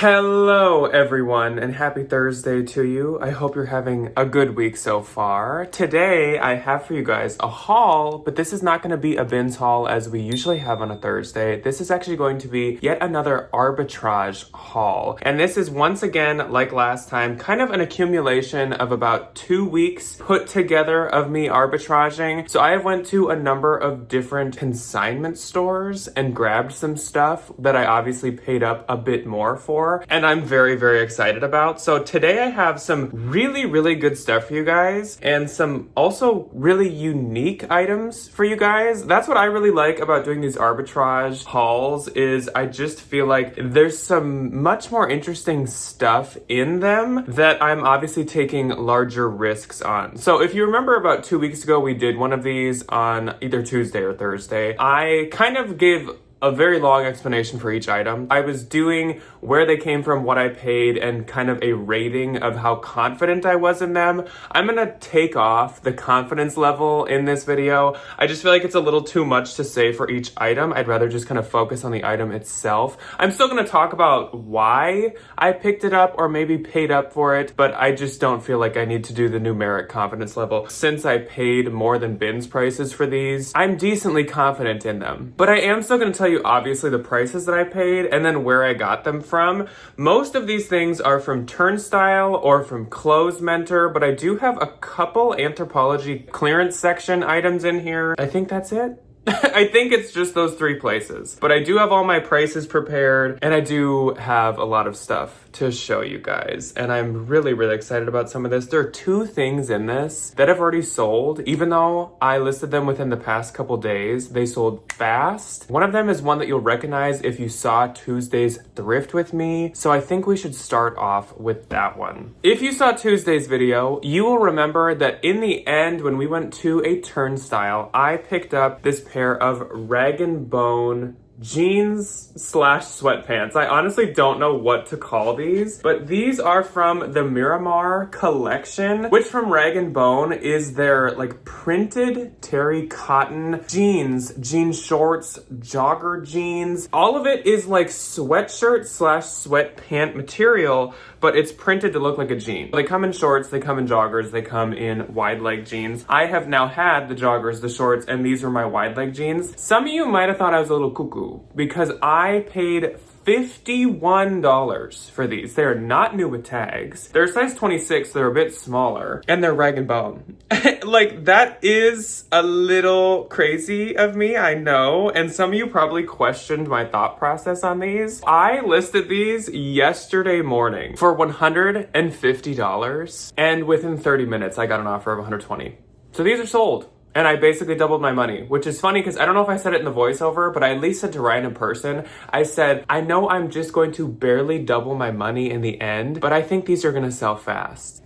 Hello everyone and happy Thursday to you. I hope you're having a good week so far. Today I have for you guys a haul, but this is not going to be a bins haul as we usually have on a Thursday. This is actually going to be yet another arbitrage haul. And this is once again, like last time, kind of an accumulation of about 2 weeks put together of me arbitraging. So I went to a number of different consignment stores and grabbed some stuff that I obviously paid up a bit more for, and I'm very, very excited about. So today I have some really good stuff for you guys and some also really unique items for you guys. That's what I really like about doing these arbitrage hauls is I just feel like there's some much more interesting stuff in them that I'm obviously taking larger risks on. So if you remember about 2 weeks ago, we did one of these on either Tuesday or Thursday. I kind of gave a very long explanation for each item. I was doing where they came from, what I paid, and kind of a rating of how confident I was in them. I'm gonna take off the confidence level in this video. I just feel like it's a little too much to say for each item. I'd rather just kind of focus on the item itself. I'm still gonna talk about why I picked it up or maybe paid up for it, but I just don't feel like I need to do the numeric confidence level. Since I paid more than bins prices for these, I'm decently confident in them. But I am still gonna tell you obviously the prices that I paid and then where I got them from. Most of these things are from Turnstile or from Clothes Mentor, but I do have a couple Anthropologie clearance section items in here. I think that's it. I think it's just those 3 places. But I do have all my prices prepared and I do have a lot of stuff to show you guys. And I'm really excited about some of this. There are 2 things in this that have already sold. Even though I listed them within the past couple days, they sold fast. One of them is one that you'll recognize if you saw Tuesday's thrift with me. So I think we should start off with that one. If you saw Tuesday's video, you will remember that in the end, when we went to a Turnstile, I picked up this pair of rag and bone jeans / sweatpants. I honestly don't know what to call these, but these are from the Miramar collection, which from Rag & Bone is their like printed terry cotton jeans, jean shorts, jogger jeans. All of it is like sweatshirt / sweatpant material, but it's printed to look like a jean. They come in shorts, they come in joggers, they come in wide leg jeans. I have now had the joggers, the shorts, and these are my wide leg jeans. Some of you might have thought I was a little cuckoo because I paid $51 for these. They are not new with tags. They're size 26, they're a bit smaller, and they're Rag & Bone. Like, that is a little crazy of me, I know, and some of you probably questioned my thought process on these. I listed these yesterday morning for $150, and within 30 minutes, I got an offer of $120. So these are sold. And I basically doubled my money, which is funny because I don't know if I said it in the voiceover, but I at least said to Ryan in person, I said, I know I'm just going to barely double my money in the end, but I think these are gonna sell fast.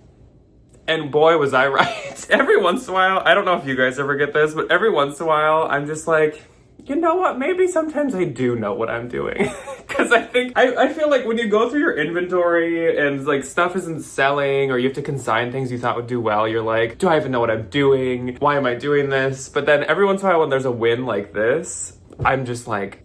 And boy, was I right. Every once in a while, I don't know if you guys ever get this, but every once in a while, I'm just like, you know what? Maybe sometimes I do know what I'm doing. Because I feel like when you go through your inventory and like stuff isn't selling or you have to consign things you thought would do well, you're like, do I even know what I'm doing? Why am I doing this? But then every once in a while when there's a win like this, I'm just like,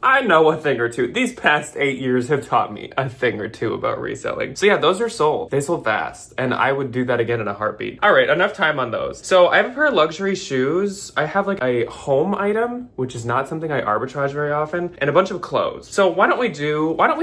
I know a thing or two. These past 8 years have taught me a thing or two about reselling. So yeah, those are sold. They sold fast, and I would do that again in a heartbeat. All right, enough time on those. So I have a pair of luxury shoes. I have like a home item, which is not something I arbitrage very often, and a bunch of clothes. So why don't we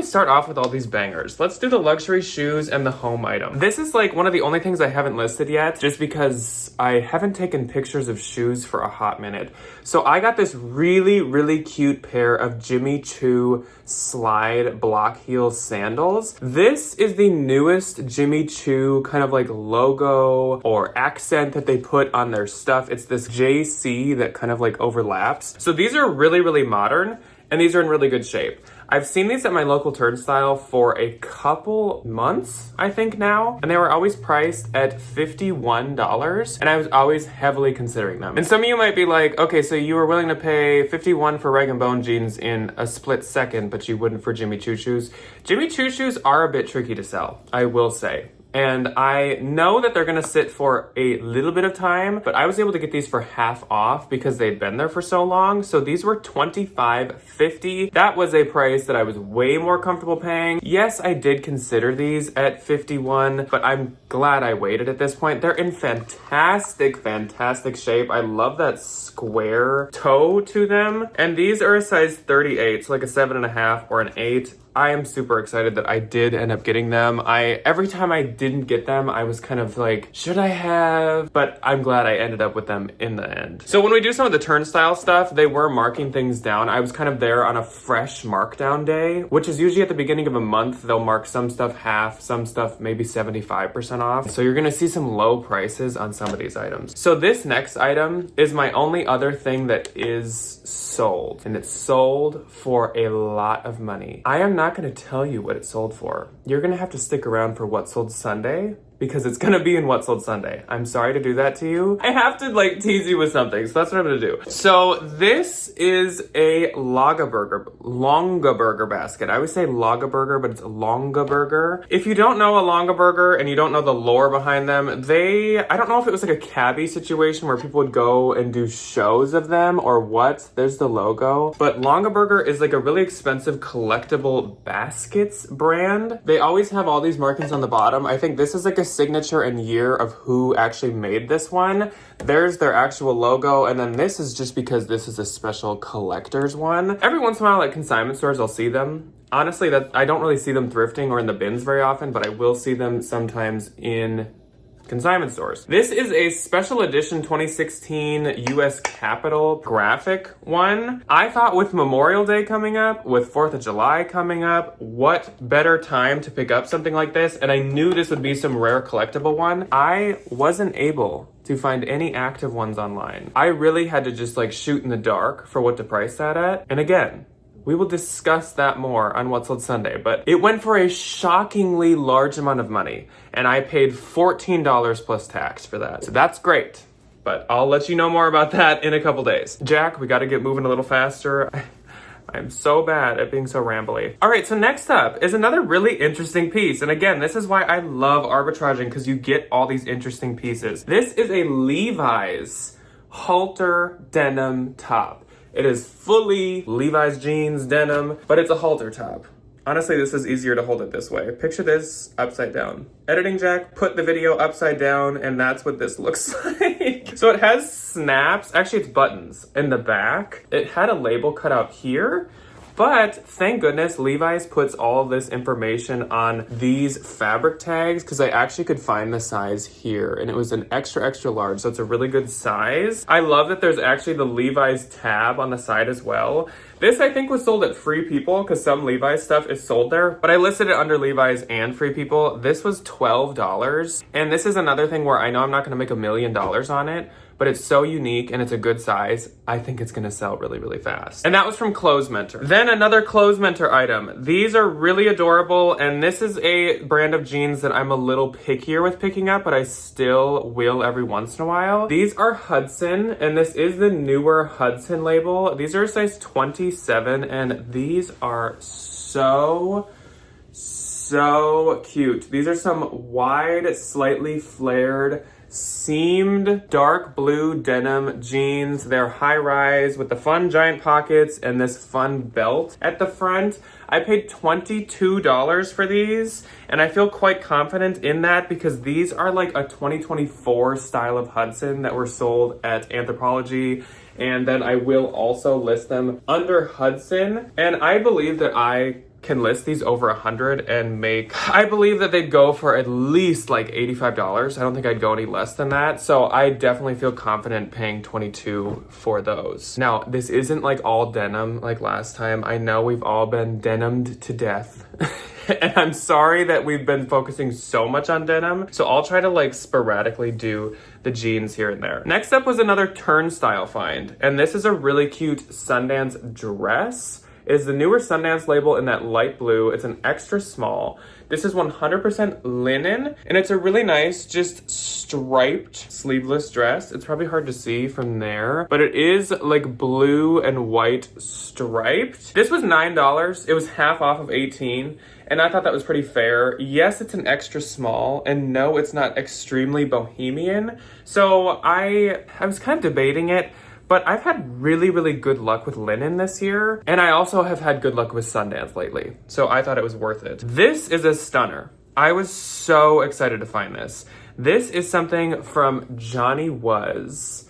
start off with all these bangers? Let's do the luxury shoes and the home item. This is like one of the only things I haven't listed yet, just because I haven't taken pictures of shoes for a hot minute. So I got this really cute pair of Jimmy Choo slide block heel sandals. This is the newest Jimmy Choo kind of like logo or accent that they put on their stuff. It's this JC that kind of like overlaps. So these are really modern and these are in really good shape. I've seen these at my local Turnstile for a couple months, I think now, and they were always priced at $51, and I was always heavily considering them. And some of you might be like, okay, so you were willing to pay $51 for Rag & Bone jeans in a split second, but you wouldn't for Jimmy Choo shoes. Jimmy Choo shoes are a bit tricky to sell, I will say. And I know that they're gonna sit for a little bit of time, but I was able to get these for half off because they'd been there for so long. So these were $25.50. That was a price that I was way more comfortable paying. Yes, I did consider these at $51, but I'm glad I waited at this point. They're in fantastic shape. I love that square toe to them. And these are a size 38, so like a 7.5 or an 8. I am super excited that I did end up getting them. Every time I didn't get them, I was kind of like, should I have? But I'm glad I ended up with them in the end. So when we do some of the turnstile stuff, they were marking things down. I was kind of there on a fresh markdown day, which is usually at the beginning of a month. They'll mark some stuff half, some stuff maybe 75% off. So you're gonna see some low prices on some of these items. So this next item is my only other thing that is sold, and it's sold for a lot of money. I am not going to tell you what it sold for. You're going to have to stick around for What Sold Sunday, because it's gonna be in What Sold Sunday. I'm sorry to do that to you. I have to like tease you with something, so that's what I'm gonna do. So this is a Longaberger basket. I always say Longaberger, but it's Longaberger. If you don't know a Longaberger and you don't know the lore behind them, I don't know if it was like a cabbie situation where people would go and do shows of them or what. There's the logo. But Longaberger is like a really expensive collectible baskets brand. They always have all these markings on the bottom. I think this is like a signature and year of who actually made this one. There's their actual logo, and then this is just because this is a special collector's one. Every once in a while at consignment stores I'll see them. Honestly, I don't really see them thrifting or in the bins very often, but I will see them sometimes in consignment stores. This is a special edition 2016 US Capitol graphic one. I thought with Memorial Day coming up, with 4th of July coming up, what better time to pick up something like this? And I knew this would be some rare collectible one. I wasn't able to find any active ones online. I really had to just like shoot in the dark for what to price that at. And again, we will discuss that more on What Sold Sunday, but it went for a shockingly large amount of money, and I paid $14 plus tax for that. So that's great, but I'll let you know more about that in a couple days. Jack, we gotta get moving a little faster. I'm so bad at being so rambly. All right, so next up is another really interesting piece. And again, this is why I love arbitraging, because you get all these interesting pieces. This is a Levi's halter denim top. It is fully Levi's jeans, denim, but it's a halter top. Honestly, this is easier to hold it this way. Picture this upside down. Editing Jack, put the video upside down, and that's what this looks like. So it has snaps, actually it's buttons in the back. It had a label cut out here, but thank goodness Levi's puts all of this information on these fabric tags, because I actually could find the size here, and it was an extra large, so it's a really good size. I love that there's actually the Levi's tab on the side as well. This I think was sold at Free People, because some Levi's stuff is sold there, but I listed it under Levi's and Free People. This was $12, and this is another thing where I know I'm not gonna make $1 million on it, but it's so unique and it's a good size. I think it's gonna sell really fast. And that was from Clothes Mentor. Then another Clothes Mentor item. These are really adorable, and this is a brand of jeans that I'm a little pickier with picking up, but I still will every once in a while. These are Hudson, and this is the newer Hudson label. These are a size 27, and these are so cute. These are some wide, slightly flared, seamed dark blue denim jeans. They're high rise with the fun giant pockets and this fun belt at the front. I paid $22 for these, and I feel quite confident in that because these are like a 2024 style of Hudson that were sold at Anthropologie. And then I will also list them under Hudson. And I believe that I can list these over 100 and make, I believe that they'd go for at least like $85. I don't think I'd go any less than that. So I definitely feel confident paying $22 for those. Now, this isn't like all denim like last time. I know we've all been denimed to death. And I'm sorry that we've been focusing so much on denim. So I'll try to like sporadically do the jeans here and there. Next up was another turnstile find. And this is a really cute Sundance dress. It is the newer Sundance label in that light blue. It's an extra small. This is 100% linen, and it's a really nice, just striped sleeveless dress. It's probably hard to see from there, but it is like blue and white striped. This was $9. It was half off of 18, and I thought that was pretty fair. Yes, it's an extra small, and no, it's not extremely bohemian. So I was kind of debating it. But I've had really, really good luck with linen this year. And I also have had good luck with Sundance lately. So I thought it was worth it. This is a stunner. I was so excited to find this. This is something from Johnny Was.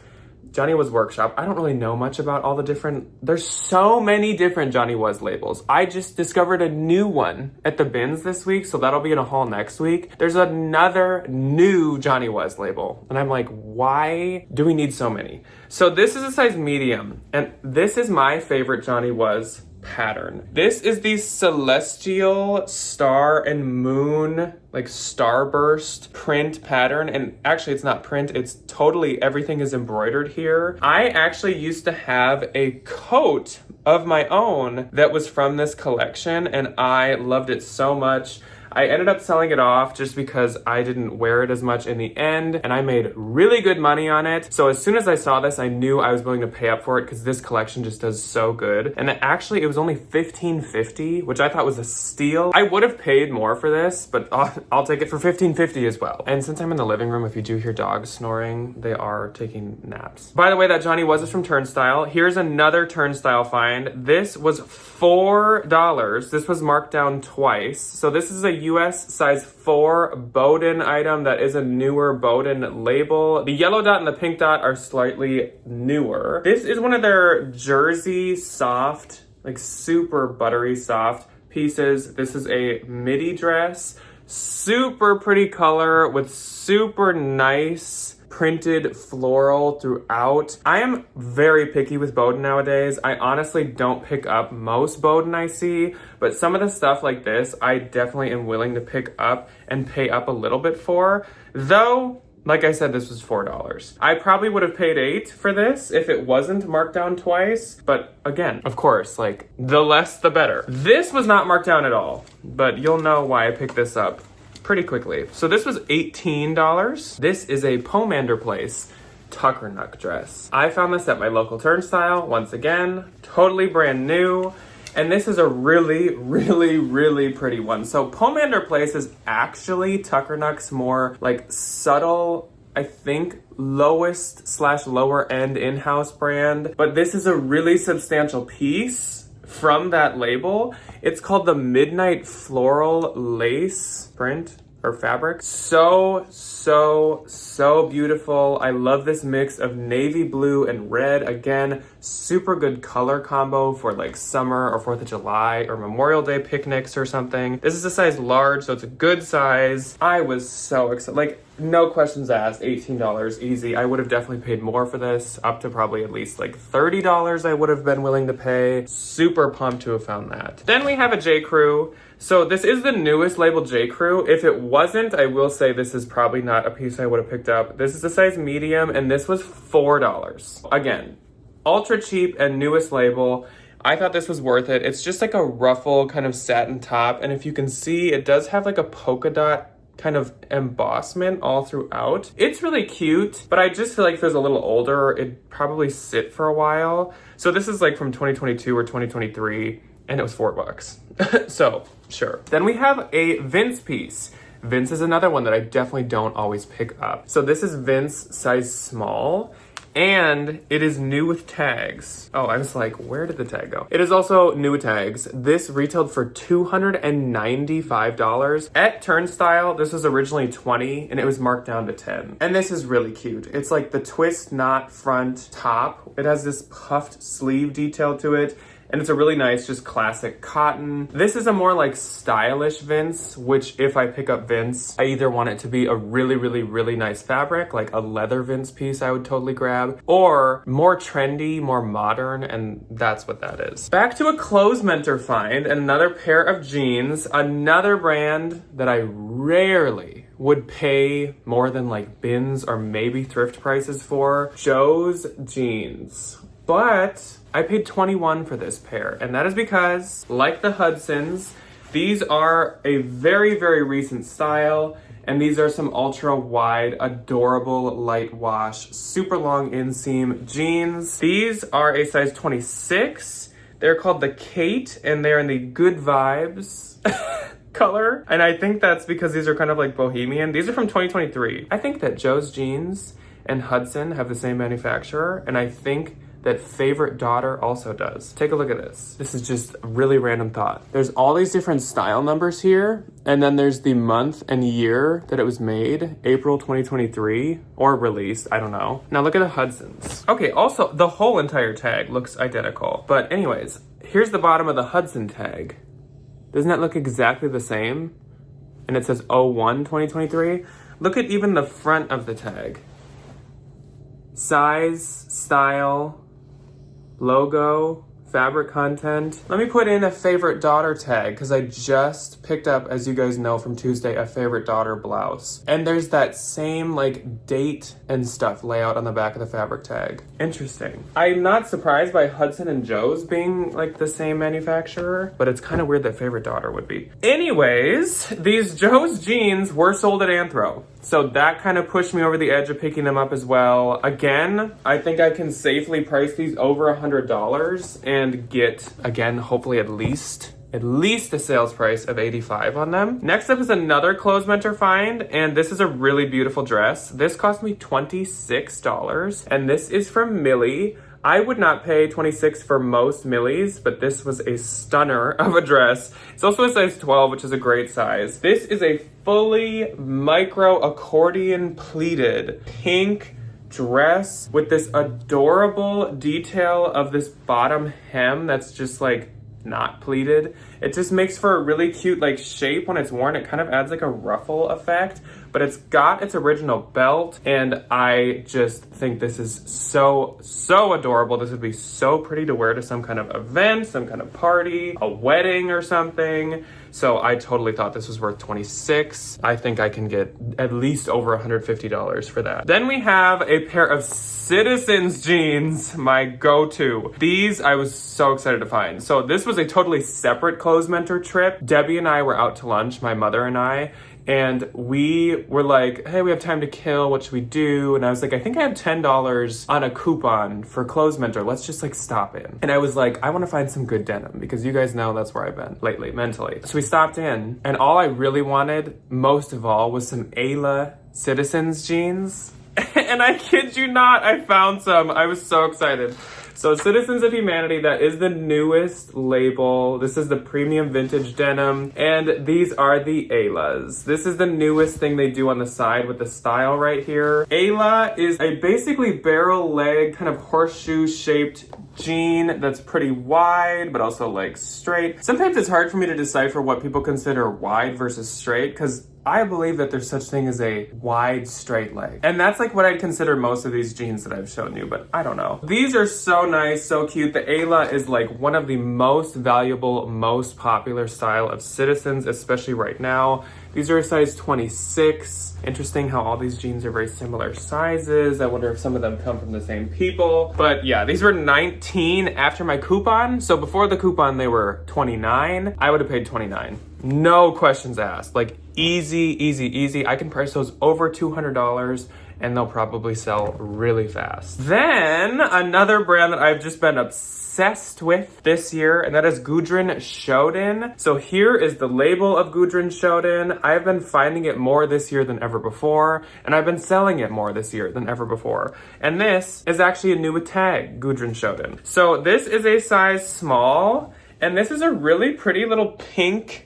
Johnny Was Workshop. I don't really know much about all the different, there's so many different Johnny Was labels. I just discovered a new one at the bins this week, so that'll be in a haul next week. There's another new Johnny Was label, and I'm like, why do we need so many? So this is a size medium, and this is my favorite Johnny Was pattern. This is the celestial star and moon, like starburst print pattern. And actually it's not print, it's totally, everything is embroidered here. I actually used to have a coat of my own that was from this collection, and I loved it so much. I ended up selling it off just because I didn't wear it as much in the end, and I made really good money on it. So as soon as I saw this, I knew I was willing to pay up for it because this collection just does so good. And actually, it was only $15.50, which I thought was a steal. I would have paid more for this, but I'll take it for $15.50 as well. And since I'm in the living room, if you do hear dogs snoring, they are taking naps. By the way, that Johnny Was is from Turnstile. Here's another Turnstile find. This was $4. This was marked down twice. So this is a US size 4 Boden item that is a newer Boden label. The yellow dot and the pink dot are slightly newer. This is one of their jersey soft, like super buttery soft pieces. This is a midi dress. Super pretty color with super nice printed floral throughout. I am very picky with Boden nowadays. I honestly don't pick up most Boden I see, but some of the stuff like this, I definitely am willing to pick up and pay up a little bit for. Though, like I said, this was $4. I probably would have paid $8 for this if it wasn't marked down twice. But again, of course, like the less the better. This was not marked down at all, but you'll know why I picked this up pretty quickly. So this was $18. This is a Pomander Place Tucker Nook dress. I found this at my local Turnstile, once again, totally brand new. And this is a really, really, really pretty one. So Pomander Place is actually Tucker Nook's more like subtle, I think, lowest / lower end in-house brand. But this is a really substantial piece from that label. It's called the Midnight Floral Lace print or fabric. So beautiful. I love this mix of navy blue and red. Again, super good color combo for like summer or 4th of July or Memorial Day picnics or something. This is a size large, so it's a good size. I was so excited. Like, no questions asked, $18 easy. I would have definitely paid more for this, up to probably at least like $30 I would have been willing to pay. Super pumped to have found that. Then we have a J. Crew. So this is the newest label J. Crew. If it wasn't, I will say this is probably not a piece I would have picked up. This is a size medium, and this was $4. Again, ultra cheap and newest label. I thought this was worth it. It's just like a ruffle kind of satin top, and if you can see, it does have like a polka dot kind of embossment all throughout. It's really cute, but I just feel like if it was a little older, it'd probably sit for a while. So this is like from 2022 or 2023, and it was $4. So, sure. Then we have a Vince piece. Vince is another one that I definitely don't always pick up. So this is Vince size small, and it is new with tags. Oh, I was like, where did the tag go? It is also new with tags. This retailed for $295. At Turnstile, this was originally $20, and it was marked down to $10. And this is really cute. It's like the twist knot front top. It has this puffed sleeve detail to it. And it's a really nice, just classic cotton. This is a more like stylish Vince, which if I pick up Vince, I either want it to be a really, really, really nice fabric, like a leather Vince piece I would totally grab, or more trendy, more modern, and that's what that is. Back to a clothes mentor find, and another pair of jeans, another brand that I rarely would pay more than like bins or maybe thrift prices for. Joe's jeans. but I paid $21 for this pair, and that is because, like the Hudsons, these are a very, very recent style, and these are some ultra wide, adorable, light wash, super long inseam jeans. These are a size 26. They're called the Kate, and they're in the Good Vibes color. And I think that's because these are kind of like bohemian. These are from 2023. I think that Joe's Jeans and Hudson have the same manufacturer, and I think that Favorite Daughter also does. Take a look at this. This is just a really random thought. There's all these different style numbers here, and then there's the month and year that it was made, April 2023, or released, I don't know. Now look at the Hudsons. Okay, also, the whole entire tag looks identical. But anyways, here's the bottom of the Hudson tag. Doesn't that look exactly the same? And it says 01 2023. Look at even the front of the tag. Size, style, logo, fabric content. Let me put in a Favorite Daughter tag because I just picked up, as you guys know from Tuesday, a Favorite Daughter blouse. And there's that same like date and stuff layout on the back of the fabric tag. Interesting. I'm not surprised by Hudson and Joe's being like the same manufacturer, but it's kind of weird that Favorite Daughter would be. Anyways, these Joe's jeans were sold at Anthro. So that kind of pushed me over the edge of picking them up as well. Again, I think I can safely price these over $100 and get, again, hopefully at least a sales price of $85 on them. Next up is another Clothes Mentor find, and this is a really beautiful dress. This cost me $26, and this is from Millie. I would not pay $26 for most Millies, but this was a stunner of a dress. It's also a size 12, which is a great size. This is a fully micro accordion pleated pink dress with this adorable detail of this bottom hem that's just like not pleated. It just makes for a really cute like shape when it's worn. It kind of adds like a ruffle effect, but it's got its original belt, and I just think this is so adorable. This would be so pretty to wear to some kind of event, some kind of party, a wedding or something. So I totally thought this was worth $26. I think I can get at least over $150 for that. Then we have a pair of Citizens jeans, my go-to. These I was so excited to find. So this was a totally separate Clothes Mentor trip. Debbie and I were out to lunch, my mother and I, and we were like, hey, we have time to kill. What should we do? And I was like, I think I have $10 on a coupon for Clothes Mentor. Let's just like stop in. And I was like, I want to find some good denim because you guys know that's where I've been lately, mentally. So we stopped in, and all I really wanted, most of all, was some Ayla Citizens jeans. And I kid you not, I found some. I was so excited. So Citizens of Humanity, that is the newest label. This is the premium vintage denim, and these are the Aylas. This is the newest thing they do on the side with the style right here. Ayla is a basically barrel leg, kind of horseshoe shaped jean that's pretty wide, but also like straight. Sometimes it's hard for me to decipher what people consider wide versus straight, because I believe that there's such thing as a wide straight leg. And that's like what I'd consider most of these jeans that I've shown you, but I don't know. These are so nice, so cute. The Ayla is like one of the most valuable, most popular style of Citizens, especially right now. These are a size 26. Interesting how all these jeans are very similar sizes. I wonder if some of them come from the same people. But yeah, these were 19 after my coupon. So before the coupon, they were 29. I would have paid 29. No questions asked. Like easy. I can price those over $200 and they'll probably sell really fast. Then another brand that I've just been obsessed with this year, and that is Gudrun Schoden. So here is the label of Gudrun Schoden. I've been finding it more this year than ever before, and I've been selling it more this year than ever before. And this is actually a new tag, Gudrun Schoden. So this is a size small, and this is a really pretty little pink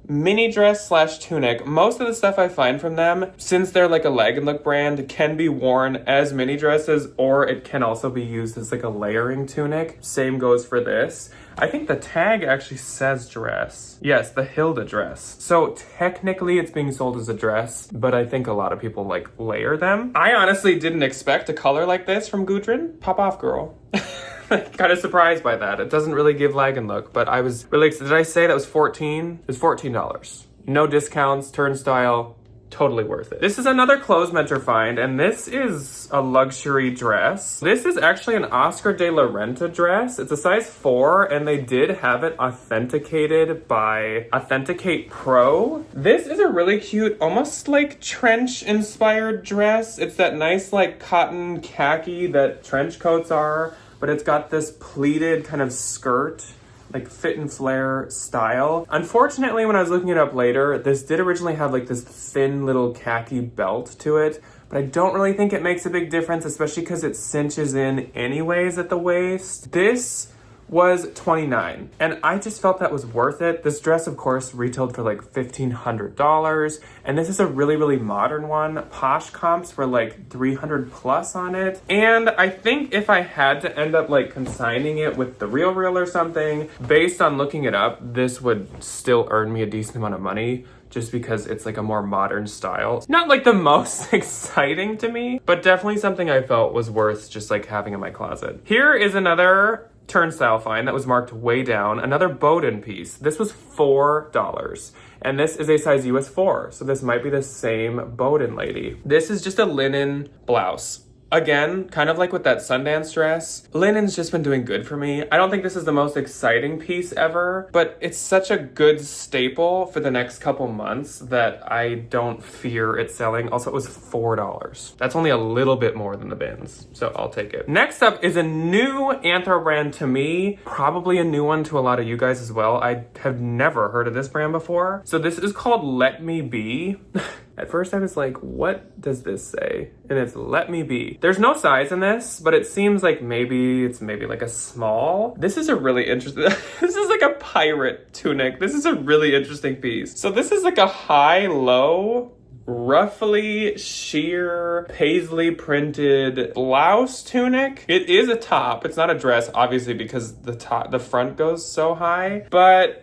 mini dress / tunic. Most of the stuff I find from them, since they're like a leg and look brand, can be worn as mini dresses, or it can also be used as like a layering tunic. Same goes for this. I think the tag actually says dress. Yes, the Hilda dress. So technically it's being sold as a dress, but I think a lot of people like layer them. I honestly didn't expect a color like this from Gudrun. Pop off, girl. Kind of surprised by that. It doesn't really give leg and look, but I was really excited. Did I say that was 14? It was $14. No discounts, turnstile, totally worth it. This is another clothes mentor find, and this is a luxury dress. This is actually an Oscar de la Renta dress. It's a size 4, and they did have it authenticated by Authenticate Pro. This is a really cute, almost like trench inspired dress. It's that nice like cotton khaki that trench coats are, but it's got this pleated kind of skirt, like fit and flare style. Unfortunately, when I was looking it up later, this did originally have like this thin little khaki belt to it, but I don't really think it makes a big difference, especially because it cinches in anyways at the waist. This was $29, and I just felt that was worth it. This dress, of course, retailed for like $1,500, and this is a really, really modern one. Posh comps were like 300 plus on it, and I think if I had to end up like consigning it with the Real or something, based on looking it up, this would still earn me a decent amount of money, just because it's like a more modern style. Not like the most exciting to me, but definitely something I felt was worth just like having in my closet. Here is another turnstile find that was marked way down, another Boden piece. This was $4, and this is a size US 4, so this might be the same Boden lady. This is just a linen blouse. Again, kind of like with that Sundance dress, linen's just been doing good for me. I don't think this is the most exciting piece ever, but it's such a good staple for the next couple months that I don't fear it selling. Also, it was $4. That's only a little bit more than the bins, so I'll take it. Next up is a new Anthro brand to me, probably a new one to a lot of you guys as well. I have never heard of this brand before. So this is called Let Me Be. At first I was like, what does this say? And it's Let Me Be. There's no size in this, but it seems like maybe it's like a small. This is a really interesting, this is like a pirate tunic. This is a really interesting piece. So this is like a high-low, roughly sheer paisley printed blouse tunic. It is a top. It's not a dress, obviously, because the front goes so high, but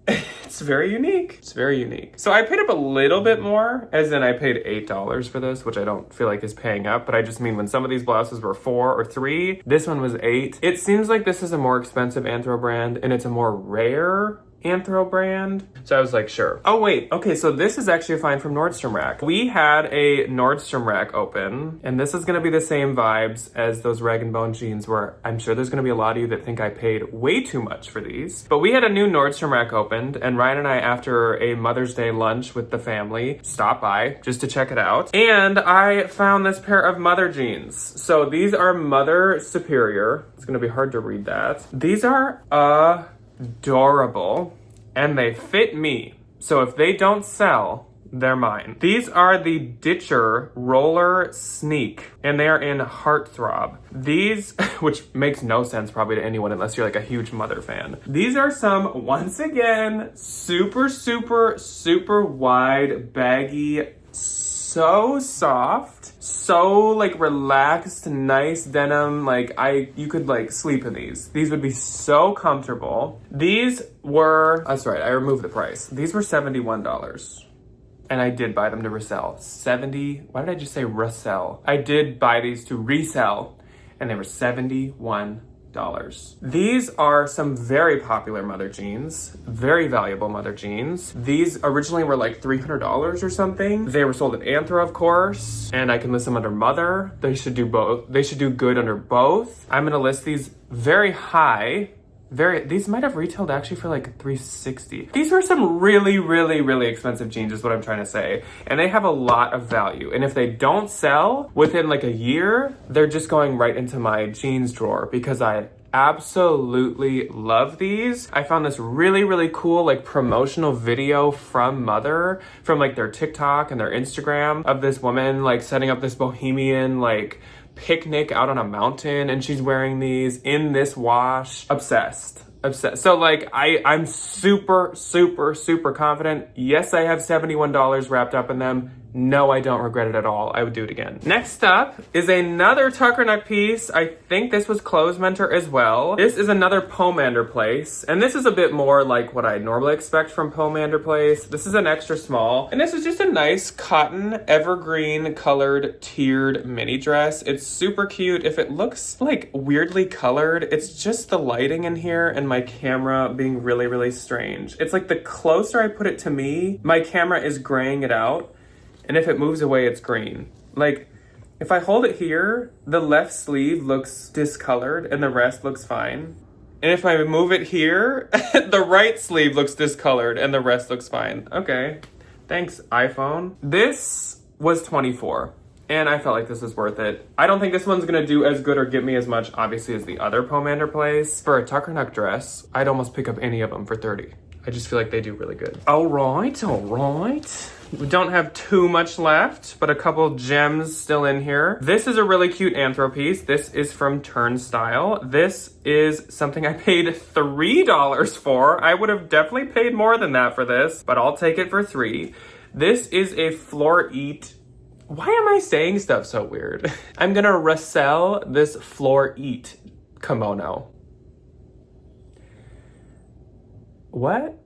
it's very unique. It's very unique. So I paid up a little bit more, as in I paid $8 for this, which I don't feel like is paying up, but I just mean when some of these blouses were $4 or $3, this one was $8. It seems like this is a more expensive Anthro brand, and it's a more rare Anthro brand. So I was like, sure. Oh wait, okay, so this is actually a find from Nordstrom Rack. We had a Nordstrom Rack open, and this is gonna be the same vibes as those Rag & Bone jeans, where I'm sure there's gonna be a lot of you that think I paid way too much for these. But we had a new Nordstrom Rack opened, and Ryan and I, after a Mother's Day lunch with the family, stopped by just to check it out. And I found this pair of Mother jeans. So these are Mother Superior. It's gonna be hard to read that. These are adorable, and they fit me. So if they don't sell, they're mine. These are the Ditcher Roller Sneak, and they are in Heartthrob. These, which makes no sense probably to anyone unless you're like a huge Mother fan. These are some, once again, super, super, super wide, baggy, so soft, so like relaxed, nice denim. Like you could like sleep in these. These would be so comfortable. These were, that's right, I removed the price. These were $71. And I did buy them to resell. Why did I just say resell? I did buy these to resell, and they were $71. These are some very popular Mother jeans, very valuable Mother jeans. These originally were like $300 or something. They were sold at Anthro, of course, and I can list them under Mother. They should do both. They should do good under both. I'm gonna list these very high. These might have retailed actually for like $360. These were some really, really, really expensive jeans is what I'm trying to say. And they have a lot of value. And if they don't sell within like a year, they're just going right into my jeans drawer because I absolutely love these. I found this really, really cool like promotional video from Mother, from like their TikTok and their Instagram, of this woman like setting up this bohemian like picnic out on a mountain, and she's wearing these in this wash. Obsessed. So like I'm super, super, super confident. Yes, I have $71 wrapped up in them. No, I don't regret it at all. I would do it again. Next up is another tucker neck piece. I think this was Clothes Mentor as well. This is another Pomander Place, and this is a bit more like what I normally expect from Pomander Place. This is an extra small, and this is just a nice cotton evergreen colored tiered mini dress. It's super cute. If it looks like weirdly colored, it's just the lighting in here and my camera being really, really strange. It's like the closer I put it to me, my camera is graying it out. And if it moves away, it's green. Like, if I hold it here, the left sleeve looks discolored and the rest looks fine. And if I move it here, the right sleeve looks discolored and the rest looks fine. Okay, thanks, iPhone. This was $24. And I felt like this was worth it. I don't think this one's gonna do as good or get me as much, obviously, as the other Pomander Place. For a tucker neck dress, I'd almost pick up any of them for $30. I just feel like they do really good. All right. We don't have too much left, but a couple gems still in here. This is a really cute anthro piece. This is from Turnstile. This is something I paid $3 for. I would have definitely paid more than that for this, but I'll take it for $3. This is a floor-eat. Why am I saying stuff so weird? I'm gonna resell this floor-eat kimono. What?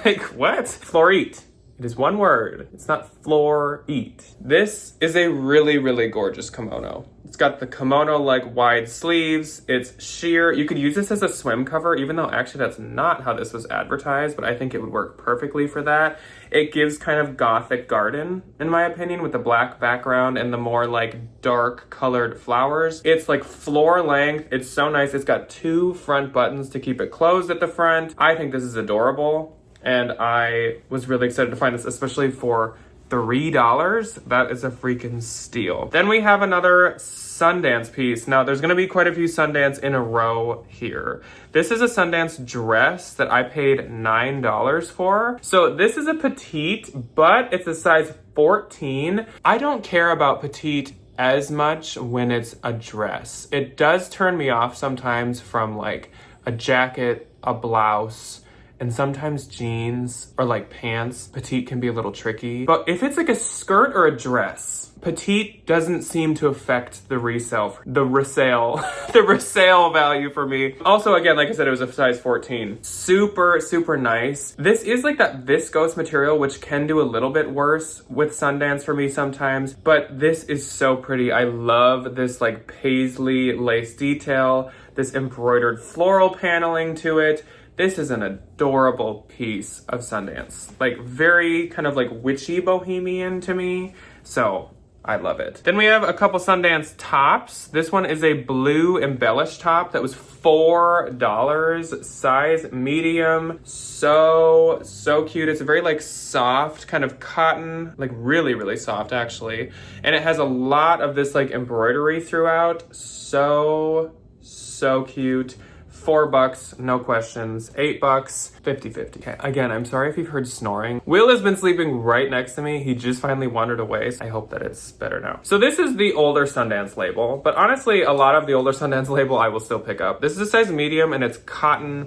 Like, what? Floor-eat. It is one word. It's not floor-eat. This is a really, really gorgeous kimono. It's got the kimono-like wide sleeves. It's sheer. You could use this as a swim cover, even though actually that's not how this was advertised, but I think it would work perfectly for that. It gives kind of gothic garden, in my opinion, with the black background and the more like dark colored flowers. It's like floor length. It's so nice. It's got 2 front buttons to keep it closed at the front. I think this is adorable. And I was really excited to find this, especially for $3. That is a freaking steal. Then we have another Sundance piece. Now, there's gonna be quite a few Sundance in a row here. This is a Sundance dress that I paid $9 for. So this is a petite, but it's a size 14. I don't care about petite as much when it's a dress. It does turn me off sometimes from like a jacket, a blouse, and sometimes jeans or like pants. Petite can be a little tricky. But if it's like a skirt or a dress, petite doesn't seem to affect the resale value for me. Also, again, like I said, it was a size 14. Super, super nice. This is like that viscose material, which can do a little bit worse with Sundance for me sometimes, but this is so pretty. I love this like paisley lace detail, this embroidered floral paneling to it. This is an adorable piece of Sundance. Like very kind of like witchy bohemian to me. So I love it. Then we have a couple Sundance tops. This one is a blue embellished top that was $4, size medium. So cute. It's a very like soft kind of cotton, like really, really soft actually. And it has a lot of this like embroidery throughout. So cute. $4, no questions. $8, 50-50. Okay, again, I'm sorry if you've heard snoring. Will has been sleeping right next to me. He just finally wandered away. So I hope that it's better now. So this is the older Sundance label, but honestly, a lot of the older Sundance label I will still pick up. This is a size medium and it's cotton.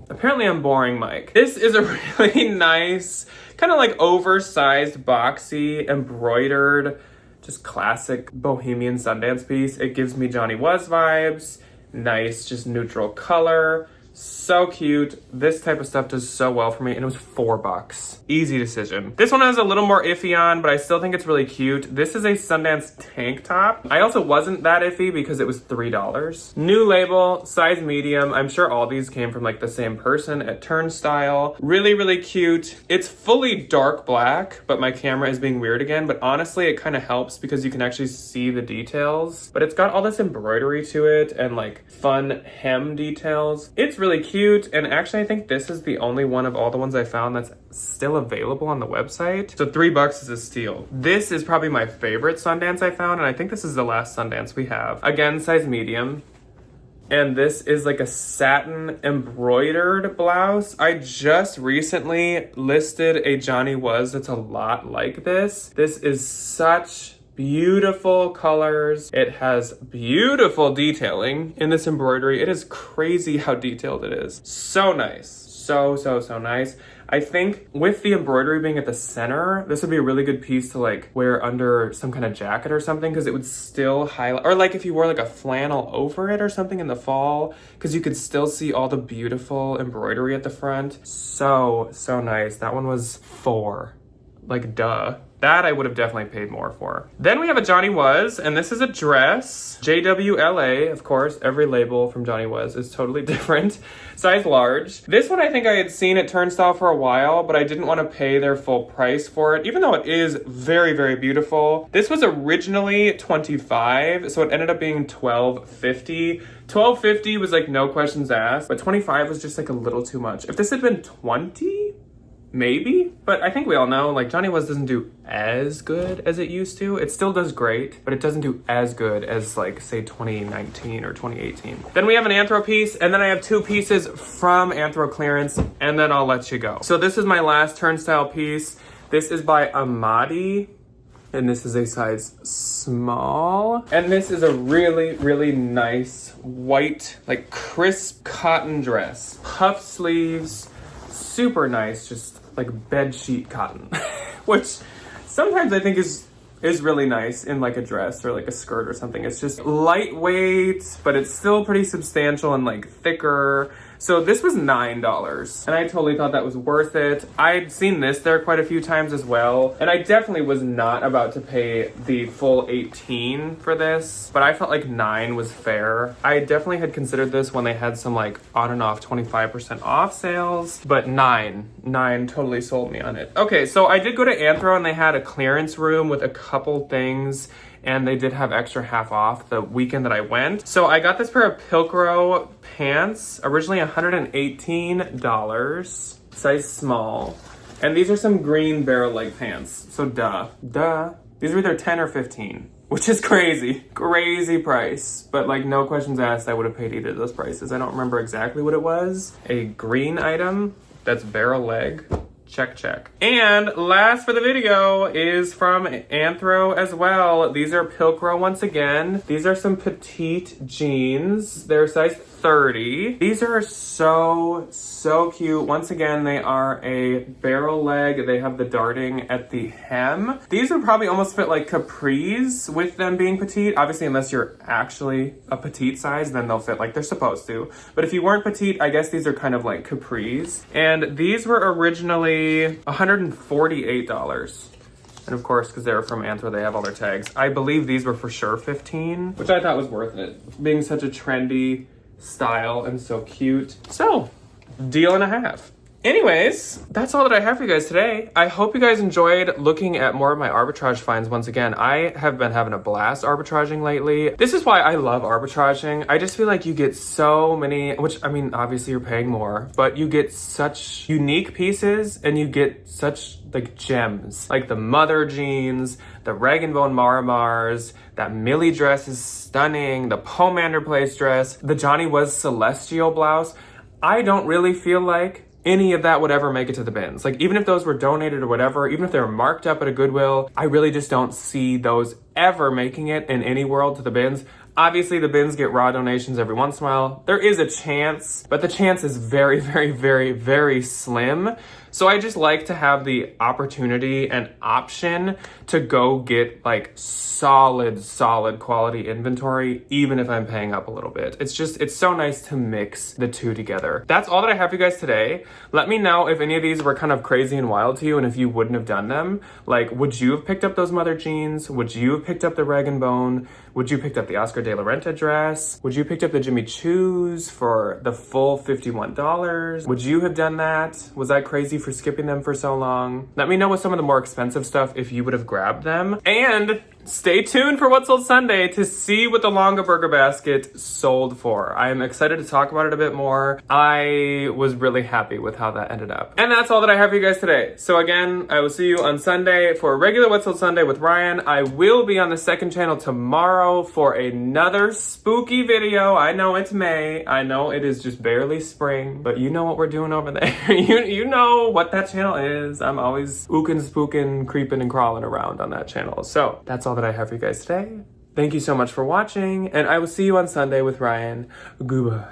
Apparently I'm boring, Mike. This is a really nice, kind of like oversized, boxy, embroidered, just classic bohemian Sundance piece. It gives me Johnny Was vibes. Nice, just neutral color. So cute. This type of stuff does so well for me, and it was $4. Easy decision. This one has a little more iffy on, but I still think it's really cute. This is a Sundance tank top. I also wasn't that iffy because it was $3. New label, size medium. I'm sure all these came from like the same person at Turnstile. Really, really cute. It's fully dark black, but my camera is being weird again. But honestly, it kind of helps because you can actually see the details. But it's got all this embroidery to it and like fun hem details. It's really cute, and actually I think this is the only one of all the ones I found that's still available on the website. So $3 is a steal. This is probably my favorite Sundance I found, and I think this is the last Sundance we have. Again, size medium. And this is like a satin embroidered blouse. I just recently listed a Johnny Was that's a lot like this. This is such beautiful colors. It has beautiful detailing in this embroidery. It is crazy how detailed it is. So nice. So nice. I think with the embroidery being at the center, this would be a really good piece to like wear under some kind of jacket or something, because it would still highlight, or like if you wore like a flannel over it or something in the fall, because you could still see all the beautiful embroidery at the front. So nice. That one was $4. Like, duh. That I would have definitely paid more for. Then we have a Johnny Was, and this is a dress. JWLA, of course. Every label from Johnny Was is totally different. Size large. This one I think I had seen at Turnstile for a while, but I didn't want to pay their full price for it, even though it is very, very beautiful. This was originally $25, so it ended up being $12.50. $12.50 was like no questions asked, but $25 was just like a little too much. If this had been $20, maybe, but I think we all know, like, Johnny Was doesn't do as good as it used to. It still does great, but it doesn't do as good as, like, say 2019 or 2018. Then we have an Anthro piece, and then I have 2 pieces from Anthro clearance, and then I'll let you go. So this is my last Turnstile piece. This is by Amadi, and this is a size small. And this is a really, really nice white, like, crisp cotton dress. Puff sleeves, super nice, just like bed sheet cotton, which sometimes I think is really nice in like a dress or like a skirt or something. It's just lightweight, but it's still pretty substantial and like thicker. So this was $9, and I totally thought that was worth it. I'd seen this there quite a few times as well, and I definitely was not about to pay the full $18 for this, but I felt like $9 was fair. I definitely had considered this when they had some like on and off 25% off sales, but $9 totally sold me on it. Okay, so I did go to Anthro, and they had a clearance room with a couple things, and they did have extra half off the weekend that I went. So I got this pair of Pilcro pants, originally $118, size small. And these are some green barrel leg pants. So duh. These are either 10 or 15, which is crazy. Crazy price. But like no questions asked, I would have paid either of those prices. I don't remember exactly what it was. A green item that's barrel leg. Check. And last for the video is from Anthro as well. These are Pilcro once again. These are some petite jeans. They're size 30. These are so cute. Once again, they are a barrel leg. They have the darting at the hem. These would probably almost fit like capris with them being petite. Obviously, unless you're actually a petite size, then they'll fit like they're supposed to. But if you weren't petite, I guess these are kind of like capris. And these were originally $148. And of course, because they were from Anthro, they have all their tags. I believe these were for sure $15, which I thought was worth it, being such a trendy style and so cute. So, deal and a half. Anyways, that's all that I have for you guys today. I hope you guys enjoyed looking at more of my arbitrage finds once again. I have been having a blast arbitraging lately. This is why I love arbitraging. I just feel like you get so many, which I mean, obviously you're paying more, but you get such unique pieces and you get such like gems. Like the mother jeans, the rag and bone Marimars, that Millie dress is stunning, the Pomander Place dress, the Johnny Was celestial blouse. I don't really feel like any of that would ever make it to the bins. Like, even if those were donated or whatever, even if they were marked up at a Goodwill, I really just don't see those ever making it in any world to the bins. Obviously, the bins get raw donations every once in a while. There is a chance, but the chance is very, very, very, very slim. So I just like to have the opportunity and option to go get like solid quality inventory, even if I'm paying up a little bit. It's so nice to mix the two together. That's all that I have for you guys today. Let me know if any of these were kind of crazy and wild to you and if you wouldn't have done them. Like, would you have picked up those mother jeans? Would you have picked up the rag and bone? Would you have picked up the Oscar de la Renta dress? Would you have picked up the Jimmy Choo's for the full $51? Would you have done that? Was I crazy for skipping them for so long? Let me know with some of the more expensive stuff if you would have grabbed them. And stay tuned for What Sold Sunday to see what the Longaberger basket sold for. I am excited to talk about it a bit more. I was really happy with how that ended up. And that's all that I have for you guys today. So again, I will see you on Sunday for a regular What Sold Sunday with Ryan. I will be on the second channel tomorrow for another spooky video. I know it's May. I know it is just barely spring, but you know what we're doing over there. you know what that channel is. I'm always ookin', spookin', creeping, and crawling around on that channel. So that's all that I have for you guys today. Thank you so much for watching, and I will see you on Sunday with Ryan. Goodbye.